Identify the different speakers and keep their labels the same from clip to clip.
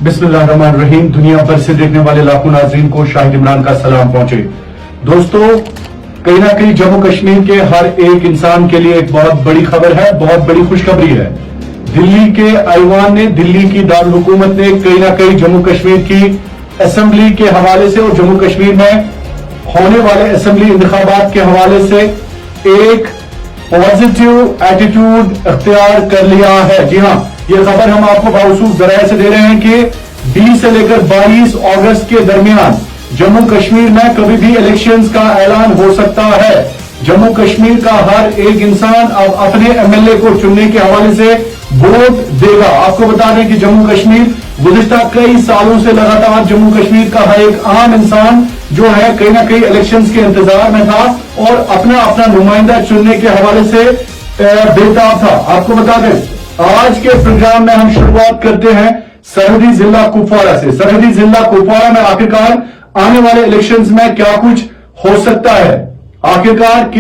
Speaker 1: बिस्मिल्लाहिर्रहमानिर्रहीम। दुनिया भर से देखने वाले लाखों नाज़रीन को शाहिद इमरान का सलाम पहुंचे। दोस्तों, कहीं ना कहीं जम्मू कश्मीर के हर एक इंसान के लिए एक बहुत बड़ी खबर है, बहुत बड़ी खुशखबरी है। दिल्ली के ऐवान ने, दिल्ली की दारुल हुकूमत ने कहीं ना कहीं जम्मू कश्मीर की असेंबली के हवाले से और जम्मू कश्मीर में होने वाले असेंबली इंतखाबात के हवाले से एक पॉजिटिव एटीट्यूड अख्तियार कर लिया है। जी हाँ, ये खबर हम आपको बावसूख जराये से दे रहे हैं कि 20 से लेकर 22 अगस्त के दरमियान जम्मू कश्मीर में कभी भी इलेक्शंस का ऐलान हो सकता है। जम्मू कश्मीर का हर एक इंसान अब अपने एमएलए को चुनने के हवाले से वोट देगा। आपको बता दें कि जम्मू कश्मीर गुज़िश्ता कई सालों से लगातार जम्मू कश्मीर का हर एक आम इंसान जो है कहीं ना कहीं इलेक्शंस के इंतजार में था और अपना अपना नुमाइंदा चुनने के हवाले से बेताब था। आपको बता दें, आज के प्रोग्राम में हम शुरुआत करते हैं सरहदी जिला कुपवारा से। सरहदी जिला कुपवारा में आखिरकार आने वाले इलेक्शंस में क्या कुछ हो सकता है, आखिरकार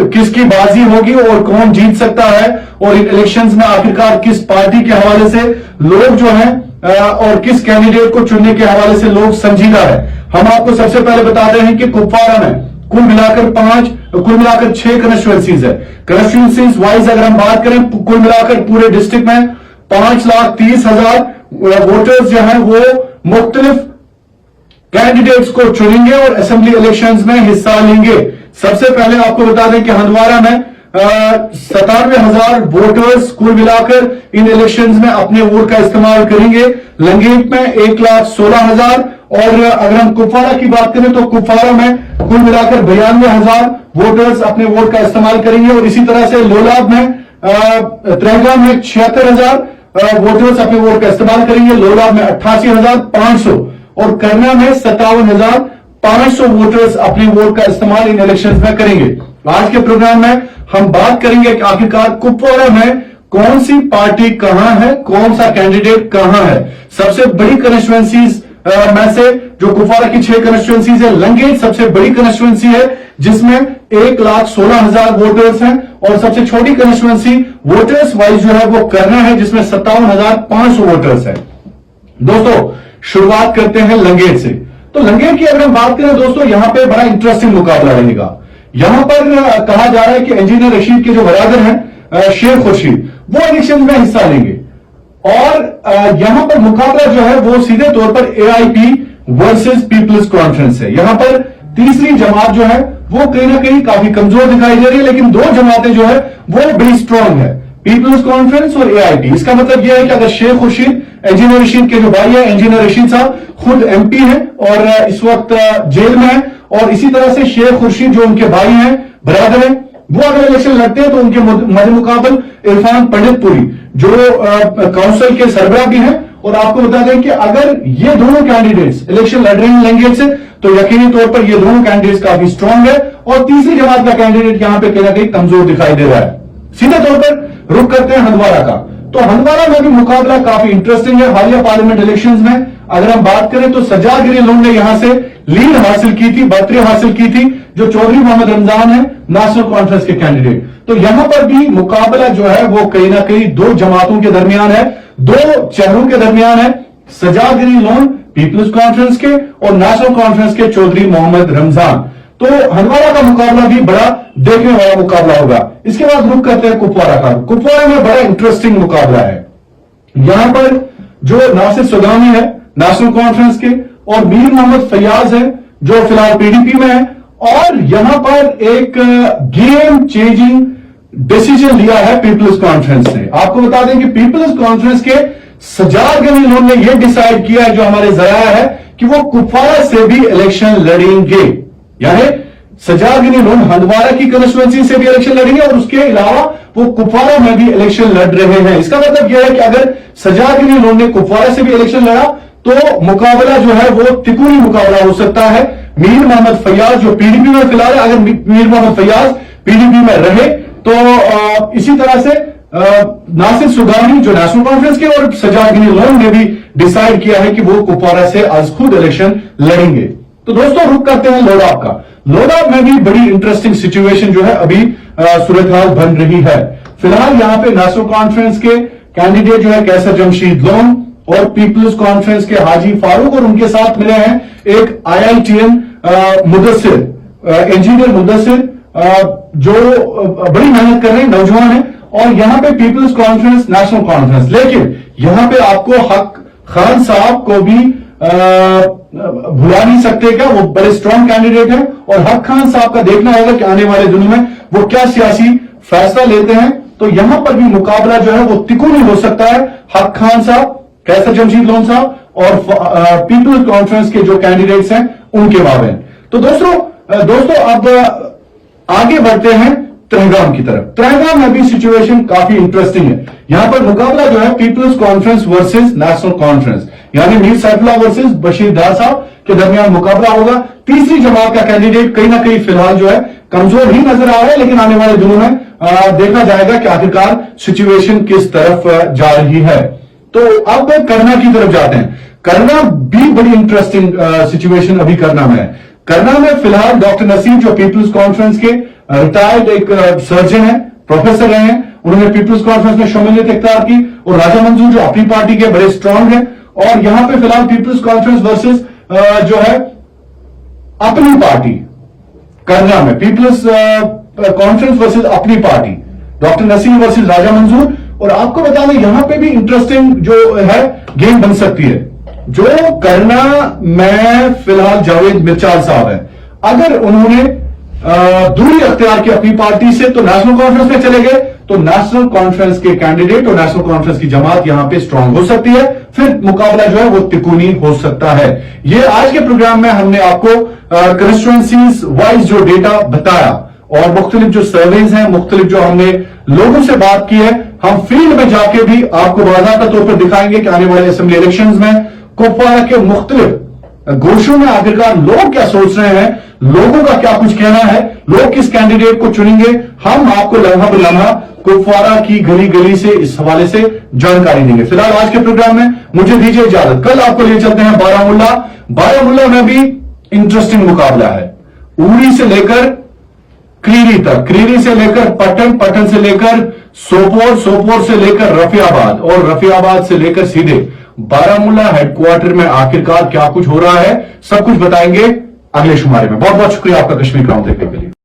Speaker 1: किसकी बाजी होगी और कौन जीत सकता है, और इन इलेक्शंस में आखिरकार किस पार्टी के हवाले से लोग जो हैं और किस कैंडिडेट को चुनने के हवाले से लोग संजीदा है। हम आपको सबसे पहले बताते हैं कि कुपवारा में कुल मिलाकर 6 कॉन्स्टिट्यूएंसीज है। कॉन्स्टिट्यूएंसीज वाइज अगर हम बात करें, कुल मिलाकर पूरे डिस्ट्रिक्ट में 5,30,000 वोटर्स जो हैं वो मुख्तलिफ कैंडिडेट्स को चुनेंगे और असेंबली इलेक्शंस में हिस्सा लेंगे। सबसे पहले आपको बता दें कि हंदवारा में 97,000 वोटर्स कुल मिलाकर इन इलेक्शंस में अपने वोट का इस्तेमाल करेंगे। लंगेट में 1,16,000 और अगर हम कुपवारा की बात करें तो कुपवारा में कुल मिलाकर 92,000 वोटर्स अपने वोट का इस्तेमाल करेंगे। और इसी तरह से लोलाब में त्रेगाम में 76,000 वोटर्स अपने वोट का इस्तेमाल करेंगे। लोलाब में 88,500 और करना में 57,500 वोटर्स अपने वोट का इस्तेमाल इन इलेक्शंस में करेंगे। आज के प्रोग्राम में हम बात करेंगे कि आखिरकार कुपवारा में कौन सी पार्टी कहां है, कौन सा कैंडिडेट कहां है। सबसे बड़ी कॉन्स्टिट्यूएंसीज में से जो कुपवारा की 6 कॉन्स्टिट्यूएंसीज है, लंगेट सबसे बड़ी कॉन्स्टिट्यूएंसी है जिसमें 1,16,000 वोटर्स हैं। और सबसे छोटी कॉन्स्टिट्यूएंसी वोटर्स वाइज जो है वो करना है जिसमें 57,500 वोटर्स है। दोस्तों, शुरुआत करते हैं लंगेट से। तो लंगेट की अगर हम बात करें दोस्तों, यहां पे बड़ा इंटरेस्टिंग मुकाबला रहेगा। यहां पर कहा जा रहा है कि इंजीनियर रशीद के जो बरादर हैं शेख खुर्शीद, वो इलेक्शन में हिस्सा लेंगे और यहां पर मुकाबला जो है वो सीधे तौर पर एआईपी वर्सेस पीपल्स कॉन्फ्रेंस है। यहां पर तीसरी जमात जो है वो कहीं ना कहीं काफी कमजोर दिखाई दे रही है, लेकिन 2 जमातें जो है वो बड़ी स्ट्रांग है, पीपल्स कॉन्फ्रेंस और एआईपी। इसका मतलब यह है कि अगर शेख खुर्शीद, इंजीनियर रशीद के जो भाई है, इंजीनियर रशीद साहब खुद एमपी हैं और इस वक्त जेल में है, और इसी तरह से शेख खुर्शीद जो उनके भाई हैं, बरादर हैं, वो अगर इलेक्शन लड़ते हैं तो उनके मद मुकाबल इरफान पंडितपुरी जो काउंसिल के सरबराह भी हैं। और आपको बता दें कि अगर ये दोनों कैंडिडेट्स इलेक्शन लड़ रहे हैं लंगेट से तो यकीनी तौर पर ये दोनों कैंडिडेट्स काफी स्ट्रांग है और तीसरी जमात का कैंडिडेट यहां पे कहीं ना कहीं कमजोर दिखाई दे रहा है। सीधे तौर पर रुख करते हैं हंदवारा का। तो हंदवारा में भी मुकाबला काफी इंटरेस्टिंग है। हालिया पार्लियामेंट इलेक्शंस में अगर हम बात करें तो सज्जाद गिरी लोन ने यहां से लीड हासिल की थी, बढ़तरी हासिल की थी, जो चौधरी मोहम्मद रमजान है नेशनल कॉन्फ्रेंस के कैंडिडेट। तो यहां पर भी मुकाबला जो है वो कहीं ना कहीं 2 जमातों के दरमियान है, 2 चेहरों के दरमियान है, सज्जाद गिरी लोन पीपल्स कॉन्फ्रेंस के और नेशनल कॉन्फ्रेंस के चौधरी मोहम्मद रमजान। तो हंदवारा का मुकाबला भी बड़ा देखने वाला मुकाबला होगा। इसके बाद रुख करते हैं कुपवारा का। कुपवारा में बड़ा इंटरेस्टिंग मुकाबला है। यहां पर जो नासिर सुगामी है नेशनल कॉन्फ्रेंस के और मीर मोहम्मद फैयाज है जो फिलहाल पीडीपी में है, और यहां पर एक गेम चेंजिंग डिसीजन लिया है पीपल्स कॉन्फ्रेंस ने। आपको बता दें कि पीपल्स कॉन्फ्रेंस के सज्जाद गिरी लोन ने यह डिसाइड किया है, जो हमारे जराया है, कि वो कुपवारा से भी इलेक्शन लड़ेंगे। यानी सज्जाद गिरी लोन हंदवारा की कॉन्स्टिट्यूएंसी से भी इलेक्शन लड़ेंगे और उसके अलावा वो कुपवारा में भी इलेक्शन लड़ रहे हैं। इसका मतलब यह है कि अगर सज्जाद गिरी लोन ने कुपवारा से भी इलेक्शन लड़ा तो मुकाबला जो है वो तिकोनी मुकाबला हो सकता है। मीर मोहम्मद फैयाज जो पीडीपी में फिलहाल है, अगर मीर मोहम्मद फैयाज पीडीपी में रहे तो इसी तरह से नासिर सुगानी जो नेशनल कॉन्फ्रेंस के और सज्जाद गिरी लोन ने भी डिसाइड किया है कि वो कुपवारा से आज खुद इलेक्शन लड़ेंगे। तो दोस्तों, रुख करते हैं लोडाब का। लोडाब में भी बड़ी इंटरेस्टिंग सिचुएशन जो है अभी सूरत हाल बन रही है। फिलहाल यहां पे नेशनल कॉन्फ्रेंस के कैंडिडेट जो है कैसर जमशीद लोन और पीपल्स कॉन्फ्रेंस के हाजी फारूक, और उनके साथ मिले हैं एक IITN मुदस्सिर, इंजीनियर मुदस्सिर, जो बड़ी मेहनत कर रहे हैं, नौजवान है। और यहां पे पीपल्स कॉन्फ्रेंस, नेशनल कॉन्फ्रेंस, लेकिन यहां पे आपको हक खान साहब को भी भुला नहीं सकते क्या, वो बड़े स्ट्रॉन्ग कैंडिडेट हैं। और हक खान साहब का देखना होगा कि आने वाले दिनों में वो क्या सियासी फैसला लेते हैं। तो यहां पर भी मुकाबला जो है वो तिकोनी हो सकता है, हक खान साहब, कैसर जमशीद लोन साहब और पीपल्स कॉन्फ्रेंस के जो कैंडिडेट्स हैं उनके माबेन। तो दोस्तों अब आगे बढ़ते हैं तहगाम की तरफ। तहगाम में भी सिचुएशन काफी इंटरेस्टिंग है। यहां पर मुकाबला जो है people's conference versus national conference, यानी मीर सैफुल्लाह वर्सेस बशीर डार साहब के दरमियान मुकाबला होगा। तीसरी जमात का कैंडिडेट कहीं ना कहीं फिलहाल जो है कमजोर ही नजर आ रहा है, लेकिन आने वाले दिनों में देखा जाएगा कि आखिरकार सिचुएशन किस तरफ जा रही है। तो अब करना की तरफ जाते हैं। करना भी बड़ी इंटरेस्टिंग सिचुएशन अभी करना में है। करना में फिलहाल डॉक्टर नसीम जो पीपल्स कॉन्फ्रेंस के रिटायर्ड एक सर्जन है, प्रोफेसर रहे हैं, उन्होंने पीपल्स कॉन्फ्रेंस में शमूलियत इख्तियार की। और राजा मंजूर जो अपनी पार्टी के बड़े स्ट्रांग हैं। और यहां पे फिलहाल पीपल्स कॉन्फ्रेंस वर्सेस जो है अपनी पार्टी, करना में पीपल्स कॉन्फ्रेंस वर्सेस अपनी पार्टी, डॉक्टर नसीम वर्सेस राजा मंजूर। और आपको बता दें यहां पे भी इंटरेस्टिंग जो है गेम बन सकती है। जो करना में फिलहाल जावेद मिर्चाल साहब है, अगर उन्होंने दूरी अख्तियार की अपनी पार्टी से तो नेशनल कॉन्फ्रेंस में चले गए, तो नेशनल कॉन्फ्रेंस के कैंडिडेट और नेशनल कॉन्फ्रेंस की जमात यहां पे स्ट्रांग हो सकती है, फिर मुकाबला जो है वो तिकोनी हो सकता है। ये आज के प्रोग्राम में हमने आपको कंस्टिट्यूएंसीज वाइज जो डेटा बताया और मुख्तलिफ जो सर्वेज हैं, मुख्तलिफ जो हमने लोगों से बात की है, हम फील्ड में जाके भी आपको बाकायदा तौर पर दिखाएंगे कि आने वाले असेंबली इलेक्शंस में कुपवारा के मुख्तलिफ गोशों में आखिरकार लोग क्या सोच रहे हैं, लोगों का क्या कुछ कहना है, लोग किस कैंडिडेट को चुनेंगे। हम आपको लम्हा ब लम्हा कुपवारा की गली गली से इस हवाले से जानकारी देंगे। फिलहाल आज के प्रोग्राम में मुझे दीजिए इजाजत। कल आपको ले चलते हैं बारामुल्ला। बारामुल्ला में भी इंटरेस्टिंग मुकाबला है, उरी से लेकर क्रीरी तक, क्रीरी से लेकर पटन, पटन से लेकर सोपोर, सोपोर से लेकर रफियाबाद और रफियाबाद से लेकर सीधे बारामुल्ला हेडक्वार्टर में आखिरकार क्या कुछ हो रहा है, सब कुछ बताएंगे अगले शुमारे में। बहुत बहुत शुक्रिया आपका कश्मीर क्राउन देखने के लिए।